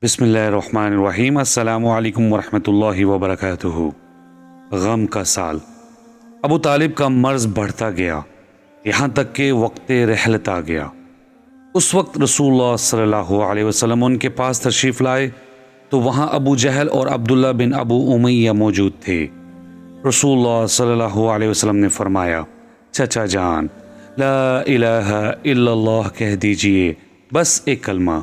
بسم اللہ الرحمن الرحیم۔ السلام علیکم ورحمۃ اللہ وبرکاتہ۔ غم کا سال۔ ابو طالب کا مرض بڑھتا گیا یہاں تک کہ وقت رحلت آ گیا۔ اس وقت رسول اللہ صلی اللہ علیہ وسلم ان کے پاس تشریف لائے تو وہاں ابو جہل اور عبداللہ بن ابو امیہ موجود تھے۔ رسول اللہ صلی اللہ علیہ وسلم نے فرمایا، چچا جان، لا الہ الا اللہ کہہ دیجئے، بس ایک کلمہ،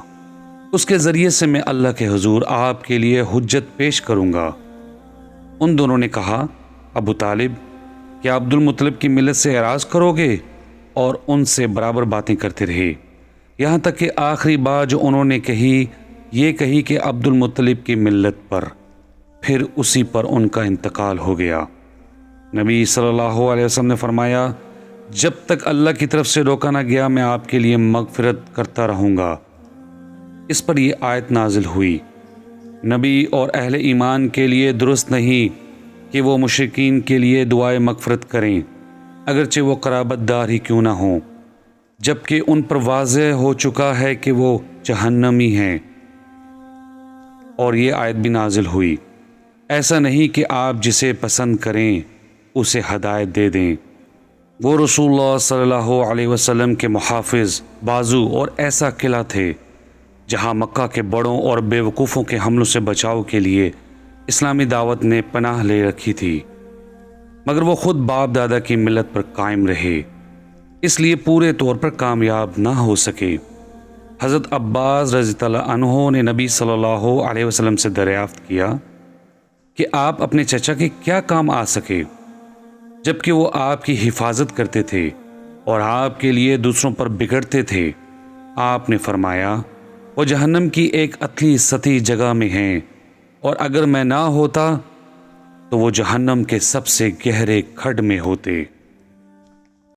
اس کے ذریعے سے میں اللہ کے حضور آپ کے لیے حجت پیش کروں گا۔ ان دونوں نے کہا، ابو طالب، کیا عبد المطلب کی ملت سے اعراض کرو گے؟ اور ان سے برابر باتیں کرتے رہے، یہاں تک کہ آخری بات جو انہوں نے کہی یہ کہی کہ عبد المطلب کی ملت پر، پھر اسی پر ان کا انتقال ہو گیا۔ نبی صلی اللہ علیہ وسلم نے فرمایا، جب تک اللہ کی طرف سے روکا نہ گیا میں آپ کے لیے مغفرت کرتا رہوں گا۔ اس پر یہ آیت نازل ہوئی، نبی اور اہل ایمان کے لیے درست نہیں کہ وہ مشرکین کے لیے دعائے مغفرت کریں، اگرچہ وہ قرابت دار ہی کیوں نہ ہوں، جبکہ ان پر واضح ہو چکا ہے کہ وہ جہنمی ہیں۔ اور یہ آیت بھی نازل ہوئی، ایسا نہیں کہ آپ جسے پسند کریں اسے ہدایت دے دیں۔ وہ رسول اللہ صلی اللہ علیہ وسلم کے محافظ، بازو اور ایسا قلعہ تھے جہاں مکہ کے بڑوں اور بے وقوفوں کے حملوں سے بچاؤ کے لیے اسلامی دعوت نے پناہ لے رکھی تھی، مگر وہ خود باپ دادا کی ملت پر قائم رہے، اس لیے پورے طور پر کامیاب نہ ہو سکے۔ حضرت عباس رضی اللہ عنہ نے نبی صلی اللہ علیہ وسلم سے دریافت کیا کہ آپ اپنے چچا کے کیا کام آ سکے، جبکہ وہ آپ کی حفاظت کرتے تھے اور آپ کے لیے دوسروں پر بگڑتے تھے۔ آپ نے فرمایا، وہ جہنم کی ایک اتلی سطحی جگہ میں ہیں، اور اگر میں نہ ہوتا تو وہ جہنم کے سب سے گہرے کھڈ میں ہوتے۔